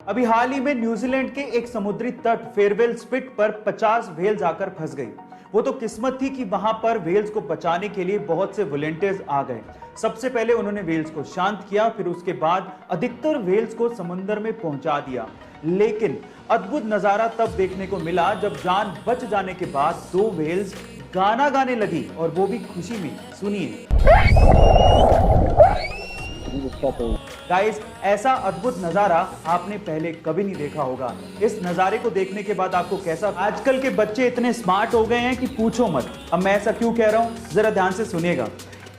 अभी हाल ही में न्यूजीलैंड के एक समुद्री तट फेयरवेल स्पिट पर 50 व्हेल्स आकर फंस गई। वो तो किस्मत थी कि वहां पर व्हेल्स को बचाने के लिए बहुत से वॉलंटियर्स आ गए। सबसे पहले उन्होंने व्हेल्स को शांत किया, फिर उसके बाद अधिकतर व्हेल्स को समुद्र में पहुंचा दिया। लेकिन अद्भुत नजारा तब देखने को मिला जब जान बच जाने के बाद दो व्हेल्स गाना गाने लगी, और वो भी खुशी में। सुनिए गाइस, ऐसा अद्भुत नजारा आपने पहले कभी नहीं देखा होगा। इस नजारे को देखने के बाद आपको कैसा? आजकल के बच्चे इतने स्मार्ट हो गए हैं कि पूछो मत। अब मैं ऐसा क्यों कह रहा हूं, जरा ध्यान से सुनिएगा।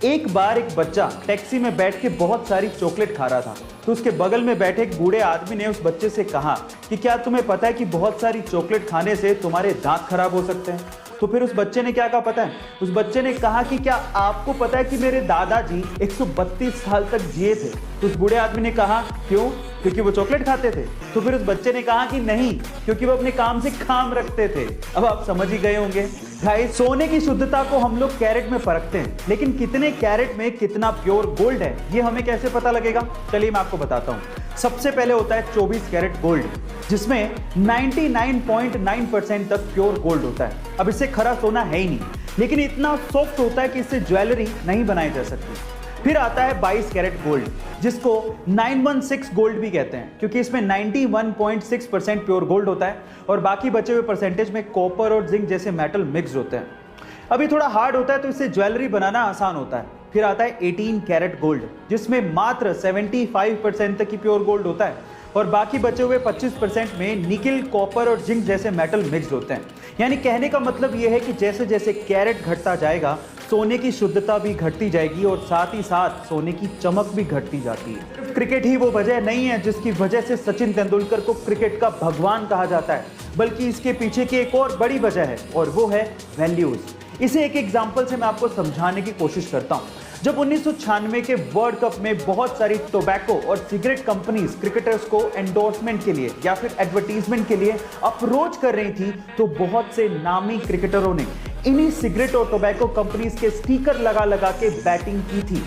एक बार एक बच्चा टैक्सी में बैठ के बहुत सारी चॉकलेट खा रहा था, तो उसके बगल में बैठे एक बूढ़े आदमी ने उस बच्चे से कहा कि क्या तुम्हें पता है कि बहुत सारी चॉकलेट खाने से तुम्हारे दांत खराब हो सकते हैं? तो फिर उस बच्चे ने क्या कहा पता है? उस बच्चे ने कहा कि क्या आपको पता है कि मेरे दादाजी 132 साल तक जिए थे? तो उस बूढ़े आदमी ने कहा क्यों? क्योंकि वो चॉकलेट खाते थे। तो फिर उस बच्चे ने कहा कि नहीं, क्योंकि वो अपने काम से काम रखते थे। अब आप समझ ही गए होंगे। भाई, सोने की शुद्धता को हम लोग कैरेट में परखते हैं, लेकिन कितने कैरेट में कितना प्योर गोल्ड है ये हमें कैसे पता लगेगा? चलिए मैं आपको बताता हूं। सबसे पहले होता है 24 कैरेट गोल्ड, जिसमें 99.9% तक प्योर गोल्ड होता है। अब इससे खरा सोना है ही नहीं, लेकिन इतना सॉफ्ट होता है कि इससे ज्वेलरी नहीं बनाई जा सकती। फिर आता है 22 कैरेट गोल्ड, जिसको 916 गोल्ड भी कहते हैं, क्योंकि इसमें 91.6% प्योर गोल्ड होता है और बाकी बचे हुए परसेंटेज में कॉपर और जिंक जैसे मेटल मिक्स होते हैं। अभी थोड़ा हार्ड होता है, तो इससे ज्वेलरी बनाना आसान होता है। फिर आता है 18 कैरेट गोल्ड, जिसमें मात्र 75% तक की प्योर गोल्ड होता है और बाकी बचे हुए 25% में निकेल, कॉपर और जिंक जैसे मेटल मिक्स होते हैं। यानी कहने का मतलब यह है कि जैसे जैसे कैरेट घटता जाएगा, सोने की शुद्धता भी घटती जाएगी और साथ ही साथ सोने की चमक भी घटती जाती है। क्रिकेट ही वो वजह नहीं है जिसकी वजह से सचिन तेंदुलकर को क्रिकेट का भगवान कहा जाता है, बल्कि इसके पीछे की एक और बड़ी वजह है, और वो है वैल्यूज। इसे एक एग्जाम्पल से मैं आपको समझाने की कोशिश करता हूं। जब 1996 के वर्ल्ड कप में बहुत सारी टोबैको और सिगरेट कंपनीज क्रिकेटर्स को एंडोर्समेंट के लिए या फिर एडवर्टीजमेंट के लिए अप्रोच कर रही थी, तो बहुत से नामी क्रिकेटरों ने इन्हीं सिगरेट और टोबैको कंपनीज के स्टिकर लगा लगा के बैटिंग की थी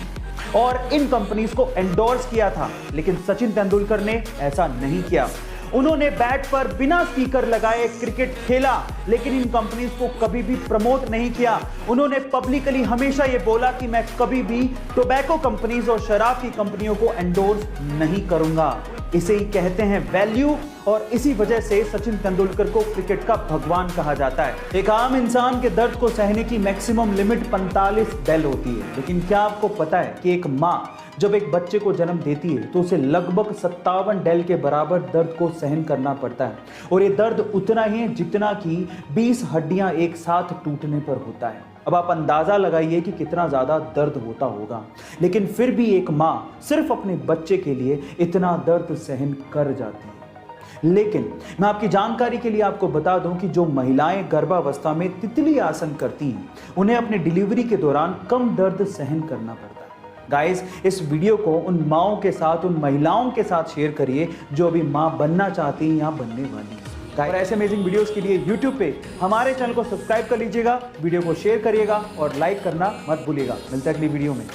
और इन कंपनीज को एंडोर्स किया था। लेकिन सचिन तेंदुलकर ने ऐसा नहीं किया। उन्होंने बैट पर बिना स्टिकर लगाए क्रिकेट खेला, लेकिन इन कंपनीज को कभी भी प्रमोट नहीं किया। उन्होंने पब्लिकली हमेशा यह बोला कि मैं कभी भी टोबैको कंपनीज और शराब की कंपनियों को एंडोर्स नहीं करूंगा। इसे ही कहते हैं वैल्यू, और इसी वजह से सचिन तेंदुलकर को क्रिकेट का भगवान कहा जाता है। एक आम इंसान के दर्द को सहने की मैक्सिमम लिमिट 45 डेल होती है, लेकिन क्या आपको पता है कि एक मां जब एक बच्चे को जन्म देती है तो उसे लगभग 57 डेल के बराबर दर्द को सहन करना पड़ता है, और ये दर्द उतना ही है जितना कि 20 हड्डियां एक साथ टूटने पर होता है। अब आप अंदाजा लगाइए कि कितना ज्यादा दर्द होता होगा, लेकिन फिर भी एक मां सिर्फ अपने बच्चे के लिए इतना दर्द सहन कर जाती है। लेकिन मैं आपकी जानकारी के लिए आपको बता दूं कि जो महिलाएं गर्भावस्था में तितली आसन करती हैं, उन्हें अपने डिलीवरी के दौरान कम दर्द सहन करना पड़ता है। गाइस, इस वीडियो को उन माओं के साथ, उन महिलाओं के साथ शेयर करिए जो अभी मां बनना चाहती हैं या बनने वाली हैं। और ऐसे अमेजिंग वीडियोस के लिए YouTube पे हमारे चैनल को सब्सक्राइब कर लीजिएगा, वीडियो को शेयर करिएगा और लाइक करना मत भूलिएगा। मिलते हैं अगली वीडियो में।